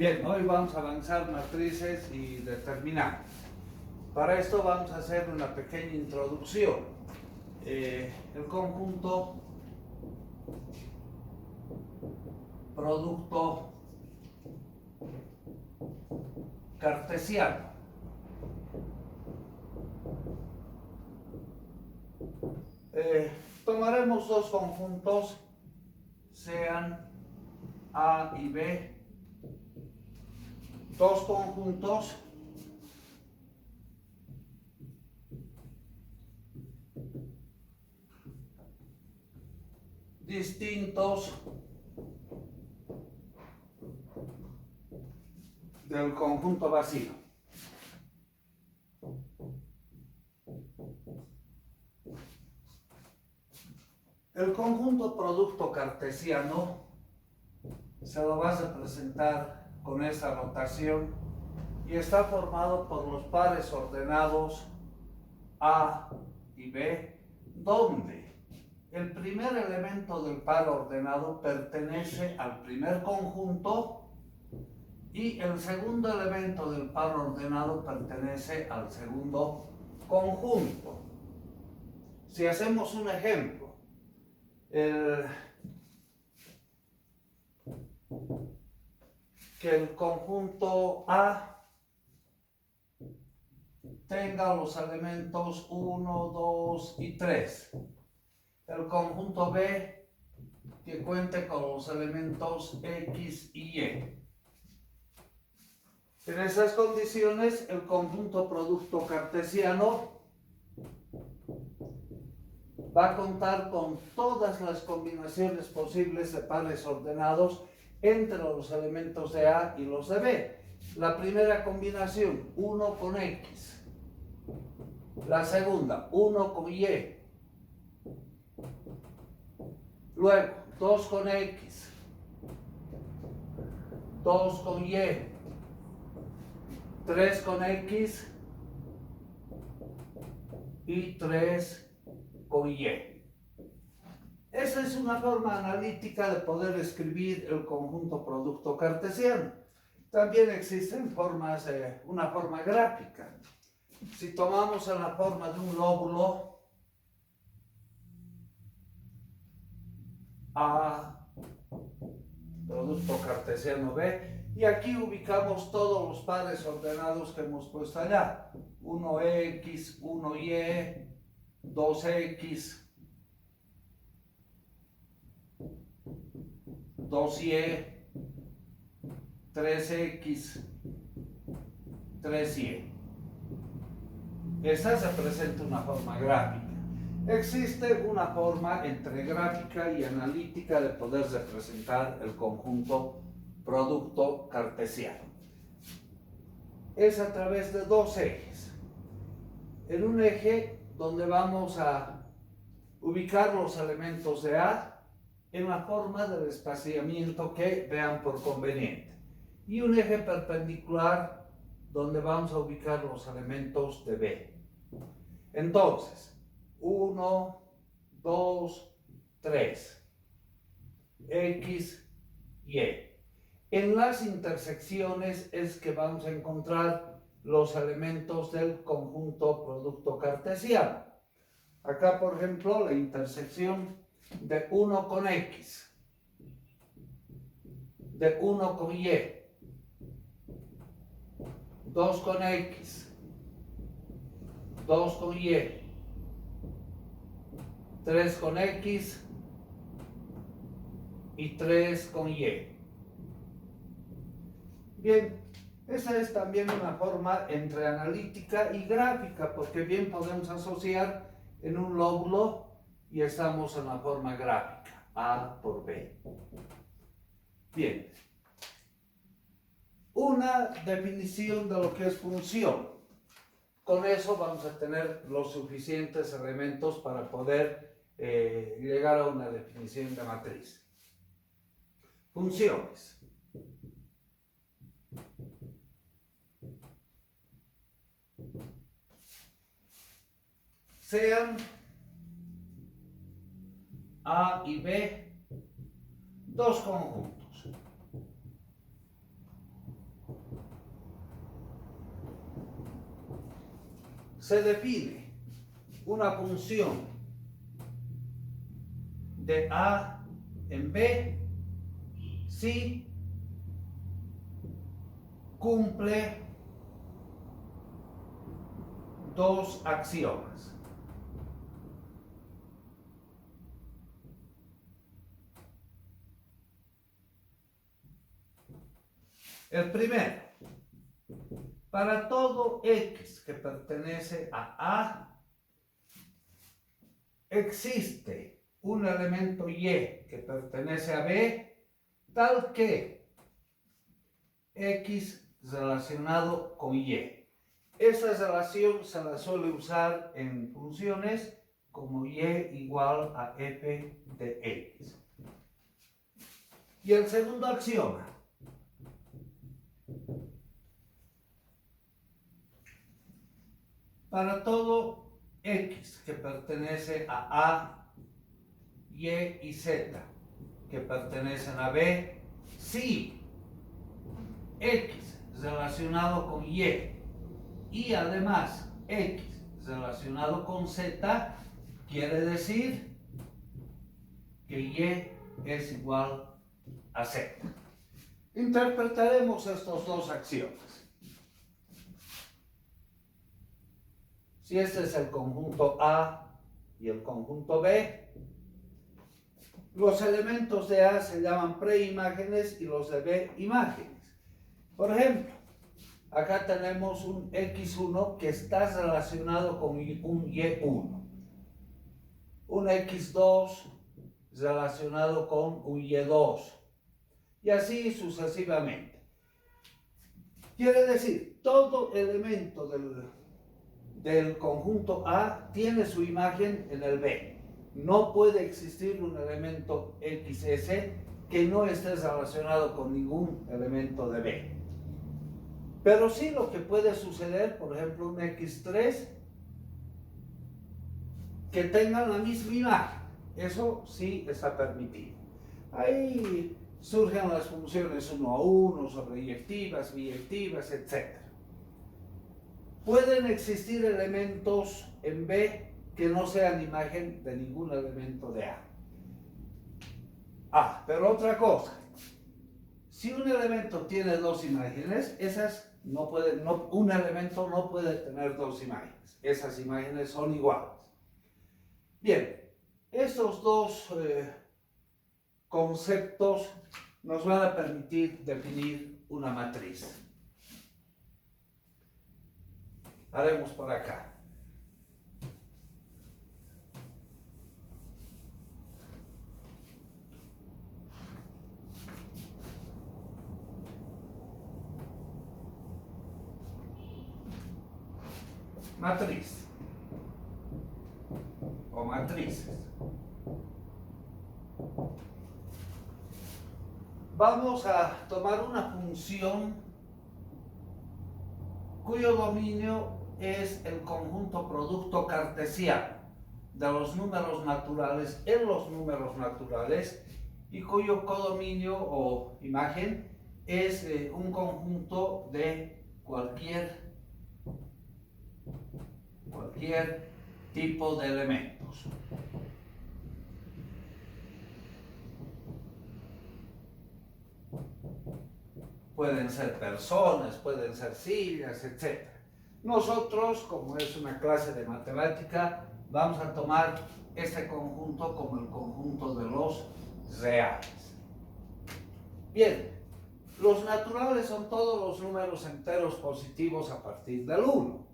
Bien, hoy vamos a avanzar matrices y determinantes. Para esto vamos a hacer una pequeña introducción. El conjunto producto cartesiano. Tomaremos dos conjuntos, sean A y B, dos conjuntos distintos del conjunto vacío. El conjunto producto cartesiano se lo vas a presentar con esta notación y está formado por los pares ordenados A y B, donde el primer elemento del par ordenado pertenece al primer conjunto y el segundo elemento del par ordenado pertenece al segundo conjunto. Si hacemos un ejemplo, que el conjunto A tenga los elementos 1, 2 y 3. El conjunto B que cuente con los elementos X y Y. En esas condiciones, el conjunto producto cartesiano va a contar con todas las combinaciones posibles de pares ordenados entre los elementos de A y los de B. La primera combinación, 1 con X. La segunda, 1 con Y. Luego, 2 con X. 2 con Y. 3 con X. Y 3 con Y. Esa es una forma analítica de poder escribir el conjunto producto cartesiano. También existen formas, una forma gráfica. Si tomamos en la forma de un lóbulo A, producto cartesiano B, y aquí ubicamos todos los pares ordenados que hemos puesto allá. 1X, 1Y, 2X, 2Y, 3X, 3Y. Esta se presenta una forma gráfica. Existe una forma entre gráfica y analítica de poder representar el conjunto producto cartesiano. Es a través de dos ejes. En un eje donde vamos a ubicar los elementos de A en la forma del espaciamiento que vean por conveniente. Y un eje perpendicular donde vamos a ubicar los elementos de B. Entonces, 1, 2, 3, X, Y. En las intersecciones es que vamos a encontrar los elementos del conjunto producto cartesiano. Acá, por ejemplo, la intersección de 1 con X, de 1 con Y, 2 con X, 2 con Y, 3 con X y 3 con Y. Bien, esa es también una forma entre analítica y gráfica, porque bien podemos asociar en un lóbulo y estamos en la forma gráfica, A por B. Bien, una definición de lo que es función. Con eso vamos a tener los suficientes elementos para poder llegar a una definición de matriz. Funciones. Sean A y B dos conjuntos. se define una función de A en B si cumple dos axiomas. El primero, para todo X que pertenece a A, existe un elemento Y que pertenece a B, tal que X relacionado con Y. Esa relación se la suele usar en funciones como Y igual a f de X. Y el segundo axioma. Para todo X que pertenece a Y y Z que pertenecen a B, si X relacionado con y además X relacionado con Z, quiere decir que Y es igual a Z. Interpretaremos estos dos axiomas. Si este es el conjunto A y el conjunto B, los elementos de A se llaman preimágenes y los de B imágenes. Por ejemplo, acá tenemos un X1 que está relacionado con un Y1, un X2 relacionado con un Y2 y así sucesivamente. Quiere decir, todo elemento del conjunto A tiene su imagen en el B. No puede existir un elemento XS que no esté relacionado con ningún elemento de B. Pero sí lo que puede suceder, por ejemplo, un X3 que tenga la misma imagen. Eso sí está permitido. Ahí surgen las funciones 1 a 1, sobreyectivas, biyectivas, etc. Pueden existir elementos en B que no sean imagen de ningún elemento de A. Pero otra cosa, si un elemento tiene dos imágenes, un elemento no puede tener dos imágenes. Esas imágenes son iguales. Bien, estos dos conceptos nos van a permitir definir una matriz. Haremos por acá. Matriz o matrices. Vamos a tomar una función cuyo dominio es el conjunto producto cartesiano de los números naturales en los números naturales y cuyo codominio o imagen es un conjunto de cualquier tipo de elementos. Pueden ser personas, pueden ser sillas, etc. Nosotros, como es una clase de matemática, vamos a tomar este conjunto como el conjunto de los reales. Bien, los naturales son todos los números enteros positivos a partir del 1.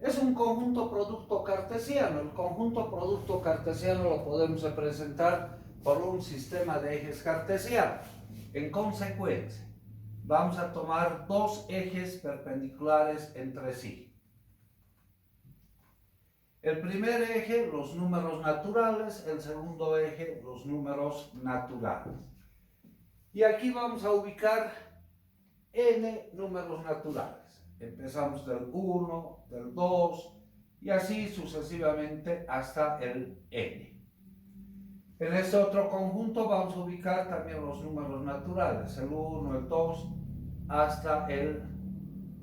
Es un conjunto producto cartesiano. El conjunto producto cartesiano lo podemos representar por un sistema de ejes cartesianos. En consecuencia, vamos a tomar dos ejes perpendiculares entre sí. El primer eje, los números naturales. El segundo eje, los números naturales. Y aquí vamos a ubicar n números naturales. Empezamos del 1, del 2 y así sucesivamente hasta el n. En este otro conjunto vamos a ubicar también los números naturales, el 1, el 2, hasta el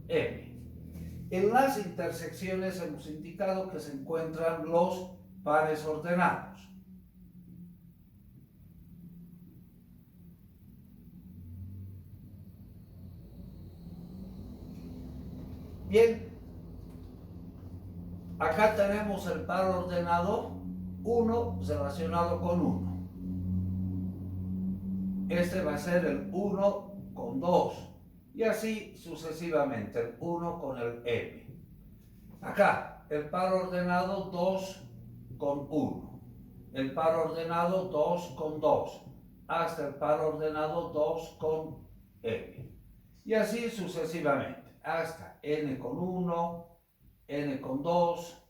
n. En las intersecciones hemos indicado que se encuentran los pares ordenados. Bien, acá tenemos el par ordenado 1 relacionado con 1. Este va a ser el 1 con 2 y así sucesivamente, el 1 con el m. Acá, el par ordenado 2 con 1, el par ordenado 2 con 2, hasta el par ordenado 2 con m. Y así sucesivamente, hasta n con 1, n con 2,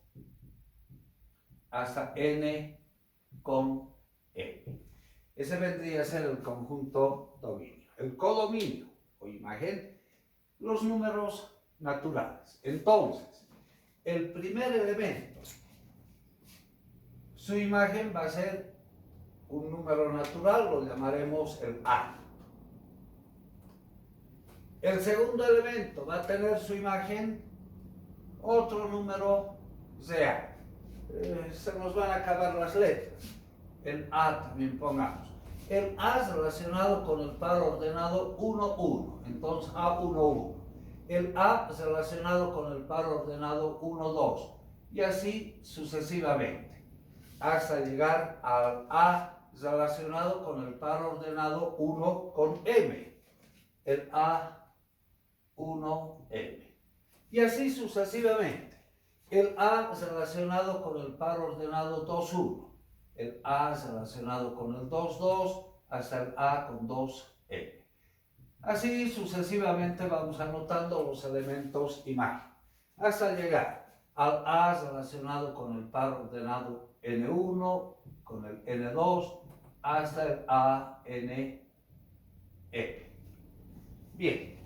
hasta n con m. Ese vendría a ser el conjunto dominio. El codominio o imagen, los números naturales. Entonces, el primer elemento, su imagen va a ser un número natural, lo llamaremos el A. El segundo elemento va a tener su imagen otro número real. Se nos van a acabar las letras. El A también pongamos. El A es relacionado con el par ordenado 1, 1. Entonces A1, 1. El A es relacionado con el par ordenado 1, 2. Y así sucesivamente. Hasta llegar al A relacionado con el par ordenado 1 con M. El A1M. Y así sucesivamente. El A es relacionado con el par ordenado 2, 1. El A es relacionado con el 2, 2, hasta el A con 2M. Así sucesivamente vamos anotando los elementos imagen, hasta llegar al A relacionado con el par ordenado N1, con el N2, hasta el ANM. Bien,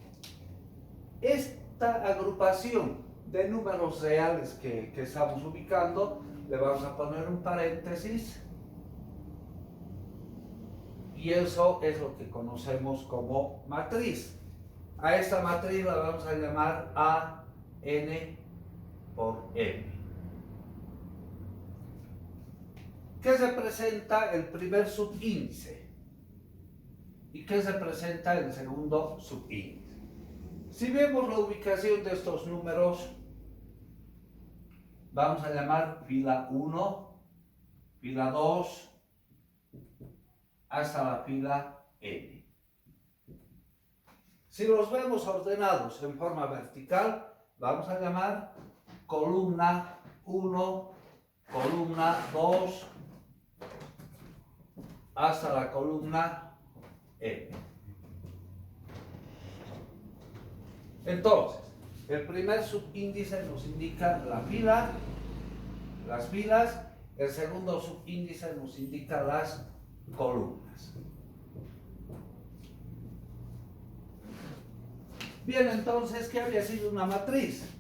esta agrupación de números reales que estamos ubicando, le vamos a poner un paréntesis, y eso es lo que conocemos como matriz. A esta matriz la vamos a llamar AN por M. ¿Qué representa el primer subíndice? ¿Y qué representa el segundo subíndice? Si vemos la ubicación de estos números, vamos a llamar fila 1, fila 2, hasta la fila N. Si los vemos ordenados en forma vertical, vamos a llamar columna 1, columna 2, hasta la columna N. Entonces, el primer subíndice nos indica la fila, las filas, el segundo subíndice nos indica las columnas. Bien, entonces, ¿qué había sido una matriz?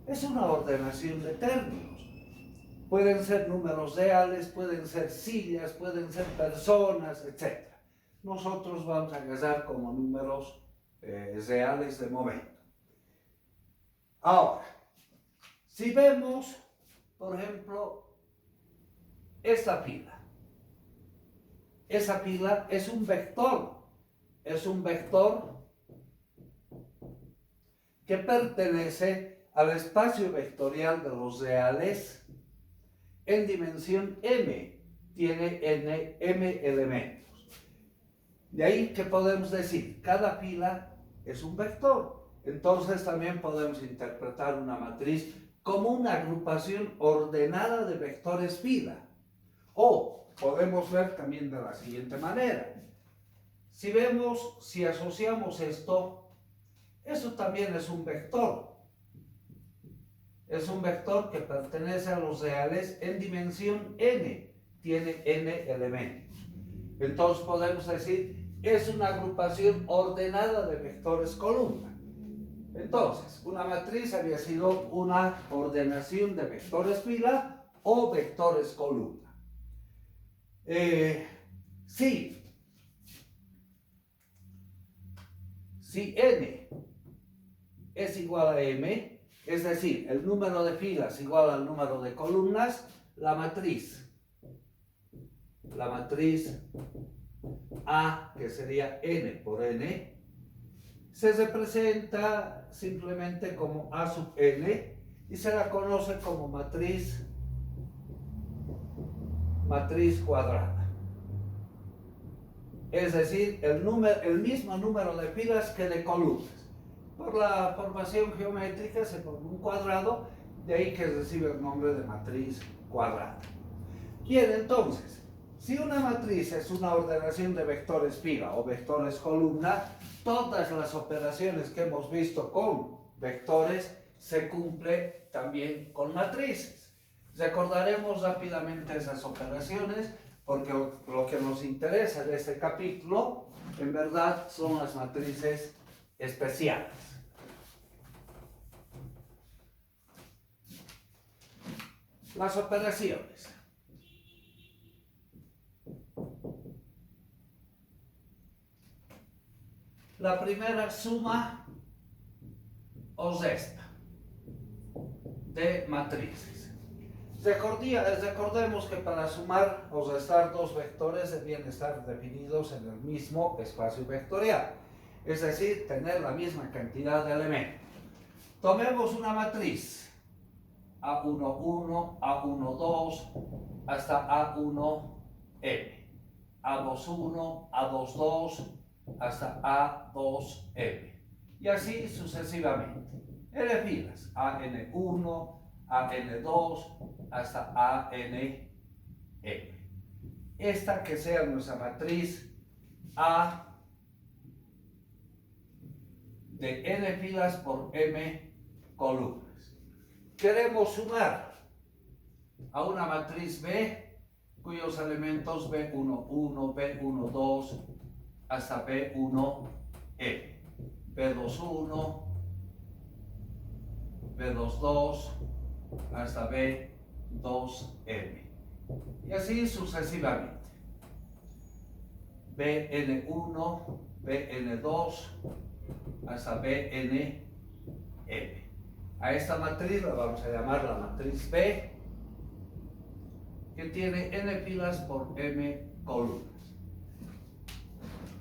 Es una ordenación de términos. Pueden ser números reales, pueden ser sillas, pueden ser personas, etc. Nosotros vamos a agarrar como números reales de momento. Ahora, si vemos, por ejemplo, esta fila. Esa fila es un vector que pertenece al espacio vectorial de los reales en dimensión m, tiene m elementos. De ahí que podemos decir, cada fila es un vector. Entonces también podemos interpretar una matriz como una agrupación ordenada de vectores fila. O podemos ver también de la siguiente manera. Si asociamos esto, eso también es un vector. Es un vector que pertenece a los reales en dimensión n, tiene n elementos. Entonces podemos decir, es una agrupación ordenada de vectores columna. Entonces, una matriz había sido una ordenación de vectores fila o vectores columna. Si n es igual a m, es decir, el número de filas igual al número de columnas, la matriz A, que sería n por n, se representa simplemente como A sub n y se la conoce como matriz cuadrada. Es decir, el mismo número de filas que de columnas. Por la formación geométrica se forma un cuadrado, de ahí que recibe el nombre de matriz cuadrada. Bien, entonces, si una matriz es una ordenación de vectores fila o vectores columna, todas las operaciones que hemos visto con vectores se cumplen también con matrices. Recordaremos rápidamente esas operaciones porque lo que nos interesa de este capítulo en verdad son las matrices especiales. Las operaciones. La primera, suma o resta de matrices. Recordemos que para sumar o restar dos vectores deben estar definidos en el mismo espacio vectorial, es decir, tener la misma cantidad de elementos. Tomemos una matriz A11, A12, hasta A1M, A21, A22, hasta A2M, y así sucesivamente. N filas, AN1, AN2, hasta ANM. Esta que sea nuestra matriz A de N filas por M columnas. Queremos sumar a una matriz B cuyos elementos B11, B12 hasta B1M, B21, B22 hasta B2M, y así sucesivamente. BN1, BN2 hasta BNM. A esta matriz la vamos a llamar la matriz B, que tiene n filas por m columnas.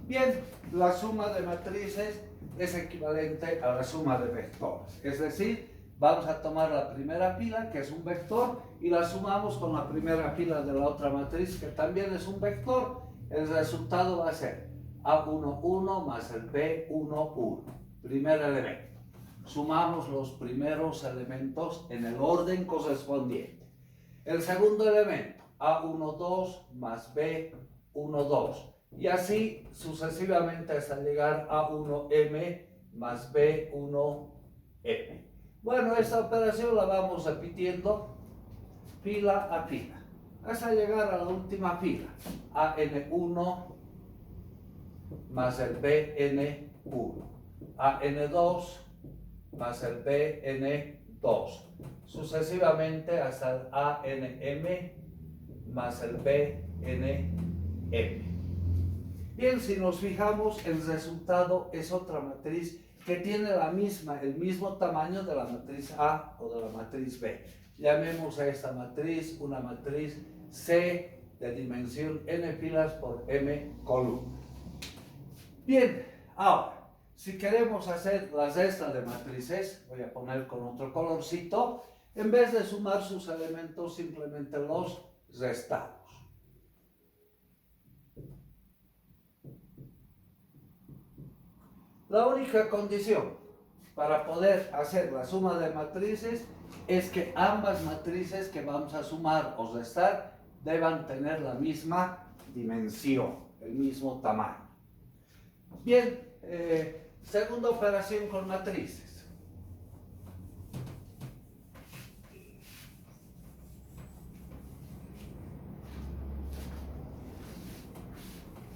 Bien, la suma de matrices es equivalente a la suma de vectores, es decir, vamos a tomar la primera fila, que es un vector, y la sumamos con la primera fila de la otra matriz, que también es un vector. El resultado va a ser A11 más el B11, primer elemento. Sumamos los primeros elementos en el orden correspondiente. El segundo elemento, A12 más B12, y así sucesivamente hasta llegar a A1M más B1M. Bueno, esta operación la vamos repitiendo fila a fila, hasta llegar a la última fila, AN1 más el BN1, AN2 más el BN2, sucesivamente hasta el ANM más el BNM. Bien, si nos fijamos, el resultado es otra matriz que tiene el mismo tamaño de la matriz A o de la matriz B. Llamemos a esta matriz una matriz C de dimensión n filas por m columnas. Bien, ahora, si queremos hacer la resta de matrices, voy a poner con otro colorcito, en vez de sumar sus elementos, simplemente los restamos. La única condición para poder hacer la suma de matrices es que ambas matrices que vamos a sumar o restar deban tener la misma dimensión, el mismo tamaño. Bien, segunda operación con matrices.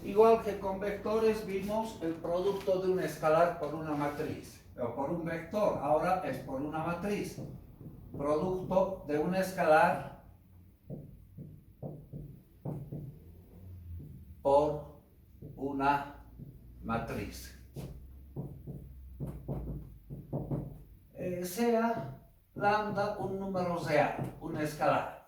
Igual que con vectores vimos el producto de un escalar por una matriz, o por un vector, ahora es por una matriz. Producto de un escalar por una matriz. sea lambda un número real, un escalar.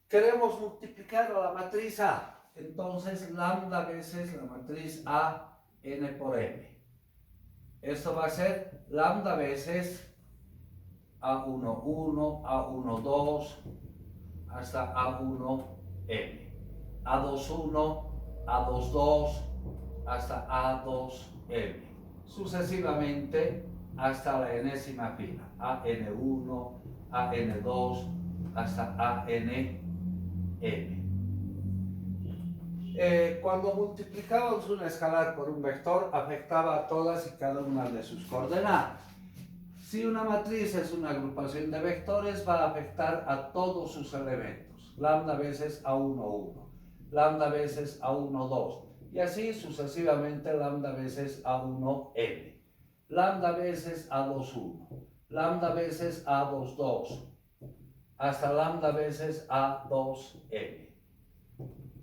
Queremos multiplicar a la matriz A, entonces lambda veces la matriz A n por m. Esto va a ser lambda veces A11, A12, hasta A1m. A21, A22, hasta A2m. Sucesivamente hasta la enésima fila. AN1, AN2, hasta ANm. Cuando multiplicábamos un escalar por un vector, afectaba a todas y cada una de sus coordenadas. Si una matriz es una agrupación de vectores, va a afectar a todos sus elementos. Lambda veces A11, lambda veces A12, y así sucesivamente lambda veces A1m, lambda veces A21, lambda veces A22, hasta lambda veces A2m.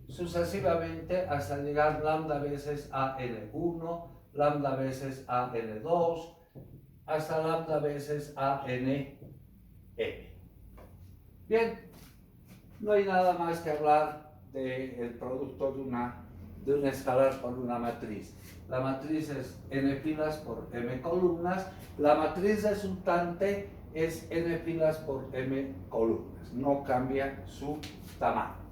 Sucesivamente hasta llegar lambda veces AN1, lambda veces AN2, hasta lambda veces ANm. Bien, no hay nada más que hablar del producto de un escalar por una matriz. La matriz es n filas por m columnas. La matriz resultante es n filas por m columnas. No cambia su tamaño.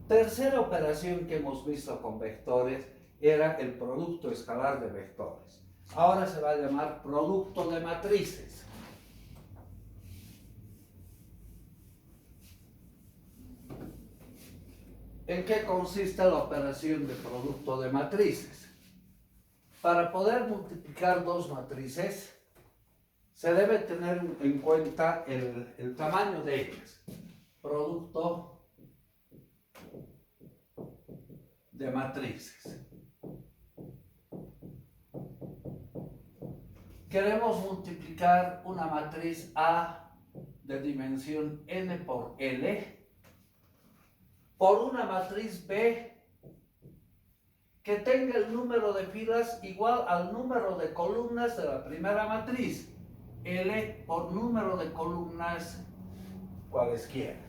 Tercera operación que hemos visto con vectores era el producto escalar de vectores. Ahora se va a llamar producto de matrices. ¿En qué consiste la operación de producto de matrices? Para poder multiplicar dos matrices, se debe tener en cuenta el tamaño de ellas. Producto de matrices. Queremos multiplicar una matriz A de dimensión n por L por una matriz B que tenga el número de filas igual al número de columnas de la primera matriz, L por número de columnas cualesquiera.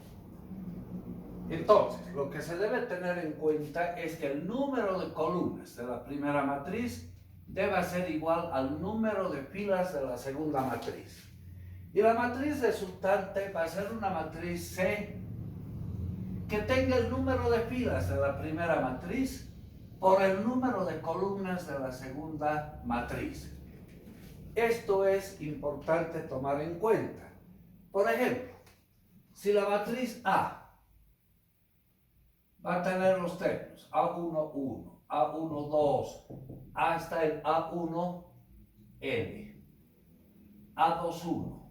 Entonces, lo que se debe tener en cuenta es que el número de columnas de la primera matriz debe ser igual al número de filas de la segunda matriz. Y la matriz resultante va a ser una matriz C que tenga el número de filas de la primera matriz por el número de columnas de la segunda matriz. Esto es importante tomar en cuenta. Por ejemplo, si la matriz A va a tener los términos A11, A12, hasta el A1L, A21,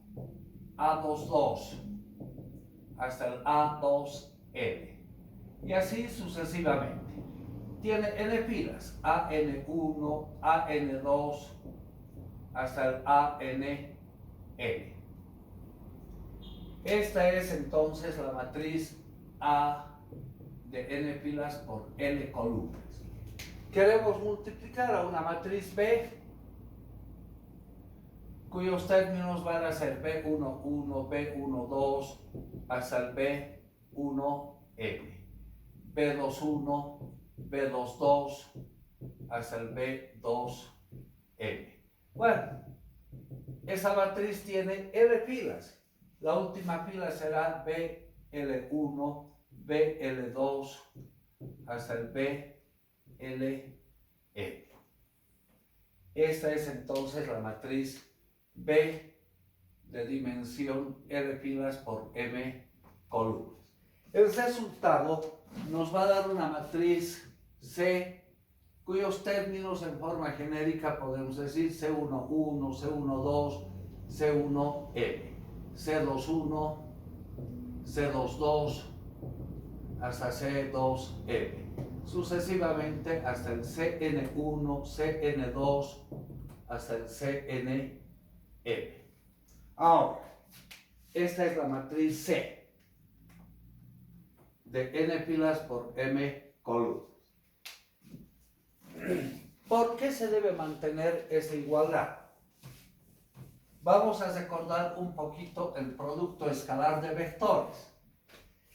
A22, hasta el A2L, y así sucesivamente. Tiene n filas, AN1, AN2, hasta el ANL. Esta es entonces la matriz A de n filas por n columnas. Queremos multiplicar a una matriz B cuyos términos van a ser B11, B12 hasta el B1M, B21, B22 hasta el B2M. Bueno, esa matriz tiene n filas. La última fila será BL1, BL2 hasta el BLM. Esta es entonces la matriz B de dimensión L filas por M columnas. El resultado nos va a dar una matriz C cuyos términos en forma genérica podemos decir C11, C12, C1M, C21, C22 hasta C2M, sucesivamente hasta el CN1, CN2 hasta el CNM. Ahora, esta es la matriz C de n filas por m columnas. ¿Por qué se debe mantener esa igualdad? vamos a recordar un poquito el producto escalar de vectores.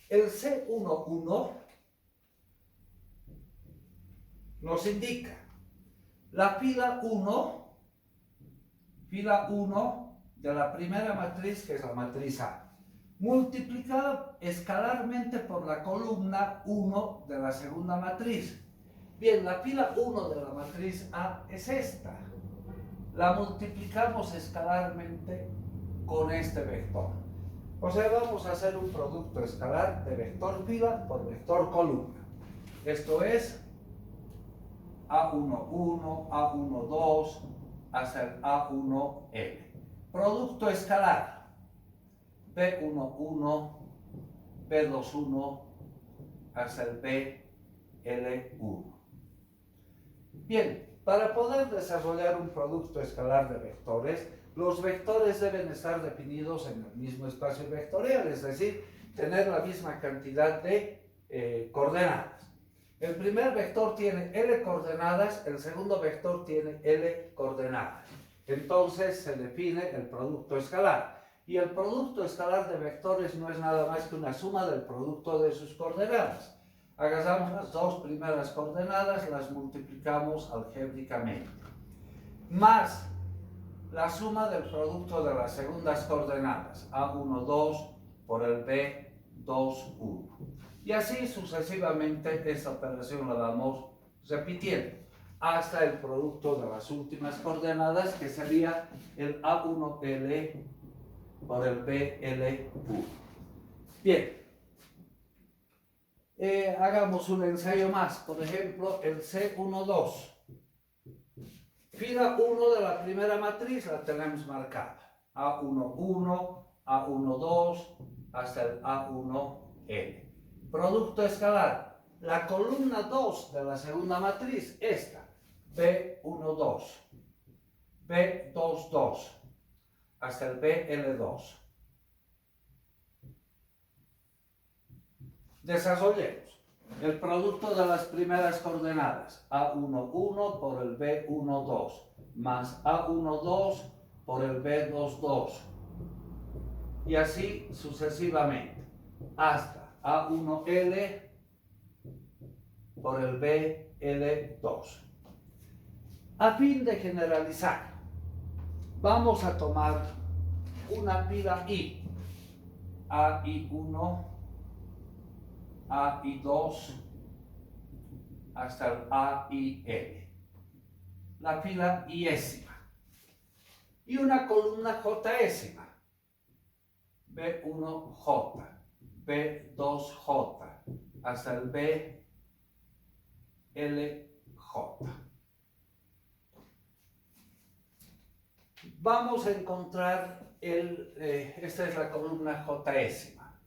El C11 nos indica la fila 1 de la primera matriz, que es la matriz A, multiplicada escalarmente por la columna 1 de la segunda matriz. Bien, la fila 1 de la matriz A es esta. La multiplicamos escalarmente con este vector. O sea, vamos a hacer un producto escalar de vector fila por vector columna. Esto es A11, A12 hasta el A1L. Producto escalar B11, B21 hasta el BL1. Bien, para poder desarrollar un producto escalar de vectores, los vectores deben estar definidos en el mismo espacio vectorial, es decir, tener la misma cantidad de coordenadas. El primer vector tiene L coordenadas, el segundo vector tiene L coordenadas. Entonces se define el producto escalar. Y el producto escalar de vectores no es nada más que una suma del producto de sus coordenadas. Agarramos las dos primeras coordenadas, las multiplicamos algébricamente, más la suma del producto de las segundas coordenadas, A12 por el B21. Y así sucesivamente esta operación la vamos repitiendo hasta el producto de las últimas coordenadas, que sería el A1L por el BL1. Bien. Hagamos un ensayo más, por ejemplo, el C12. Fila 1 de la primera matriz la tenemos marcada. A11, A12 hasta el A1L. Producto escalar. La columna 2 de la segunda matriz, esta. B12, B22 hasta el BL2. Desarrollemos el producto de las primeras coordenadas, A11 por el B12 más A12 por el B22 y así sucesivamente hasta A1L por el BL2. A fin de generalizar, vamos a tomar una fila I, AI1, AI2 hasta el AIL, la fila iésima, y una columna jésima, B1J, B2J hasta el BLJ. Vamos a encontrar esta es la columna jésima.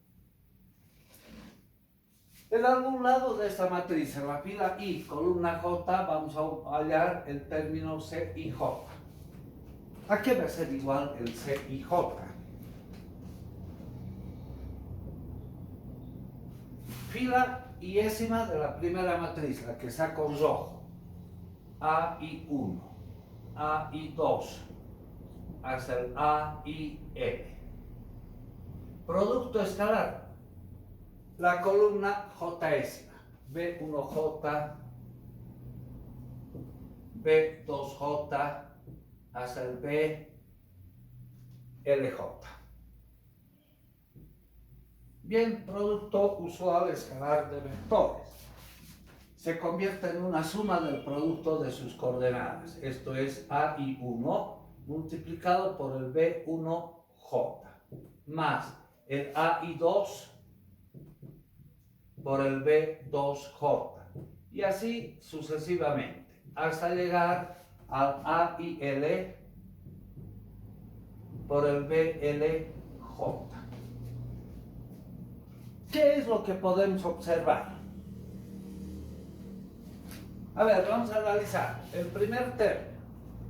En algún lado de esta matriz, en la fila I, columna J, vamos a hallar el término CIJ. ¿A qué va a ser igual el CIJ? Fila iésima de la primera matriz, la que saco rojo. AI1, AI2, hasta el AIL. Producto escalar. La columna jésima, B1J, B2J hasta el BLJ. Bien, producto usual escalar de vectores. Se convierte en una suma del producto de sus coordenadas. Esto es AI1 multiplicado por el B1J más el AI2 por el B2J y así sucesivamente hasta llegar al AIL por el BLJ. ¿Qué es lo que podemos observar? A ver, vamos a analizar el primer término.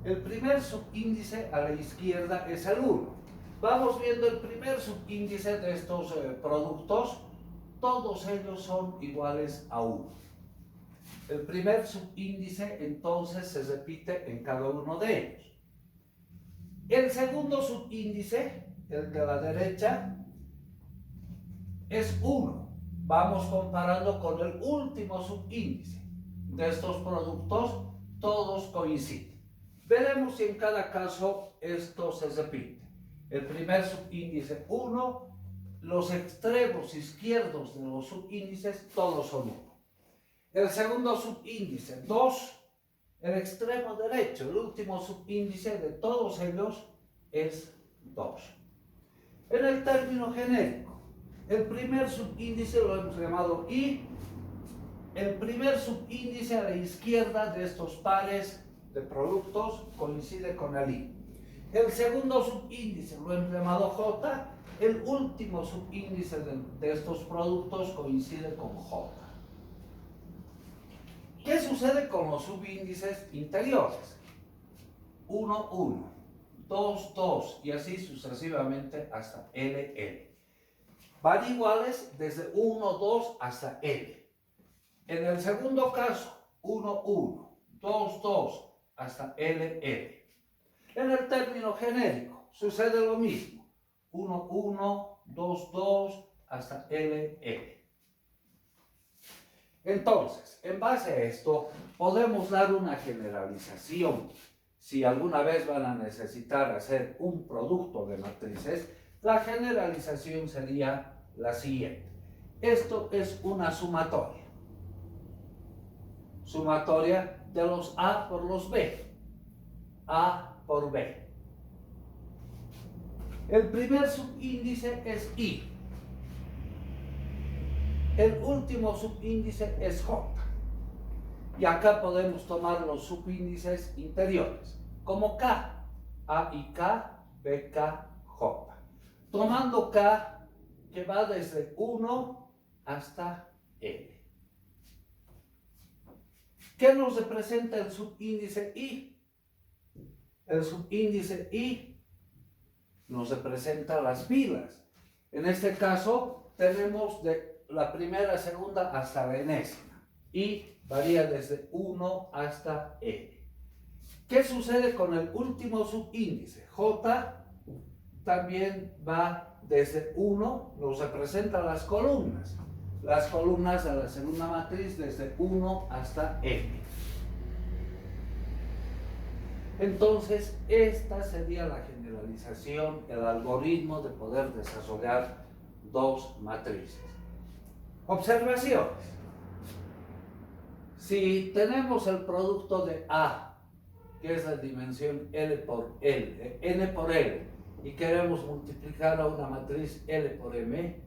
El primer subíndice a la izquierda es el 1. Vamos viendo el primer subíndice de estos productos. Todos ellos son iguales a 1. El primer subíndice entonces se repite en cada uno de ellos. El segundo subíndice, el de la derecha, es 1. Vamos comparando con el último subíndice. De estos productos, todos coinciden. Veremos si en cada caso esto se repite. El primer subíndice 1, los extremos izquierdos de los subíndices, todos son 1. El segundo subíndice 2, el extremo derecho, el último subíndice de todos ellos es 2. En el término genérico, el primer subíndice lo hemos llamado I. El primer subíndice a la izquierda de estos pares de productos coincide con el I. El segundo subíndice lo hemos llamado J. El último subíndice de estos productos coincide con J. ¿Qué sucede con los subíndices interiores? 1, 1, 2, 2 y así sucesivamente hasta LL. Van iguales desde 1, 2 hasta L. En el segundo caso, 1, 1, 2, 2 hasta LL. En el término genérico sucede lo mismo. 1, 1, 2, 2 hasta LL. Entonces, en base a esto, podemos dar una generalización. Si alguna vez van a necesitar hacer un producto de matrices, la generalización sería la siguiente. Esto es una sumatoria. Sumatoria de los A por los B. A por B. El primer subíndice es I. El último subíndice es J. Y acá podemos tomar los subíndices interiores, como K. A y K, B, K, J. Tomando K, que va desde 1 hasta L. ¿Qué nos representa el subíndice I? El subíndice I nos representa las filas. En este caso, tenemos de la primera, segunda hasta la enésima. Y varía desde 1 hasta L. ¿Qué sucede con el último subíndice? J también va desde 1, nos representa las columnas. Las columnas de la segunda matriz desde 1 hasta N. Entonces, esta sería la generalización, el algoritmo de poder desarrollar dos matrices. Observaciones. Si tenemos el producto de A, que es la dimensión L por L, N por L, y queremos multiplicar a una matriz L por M,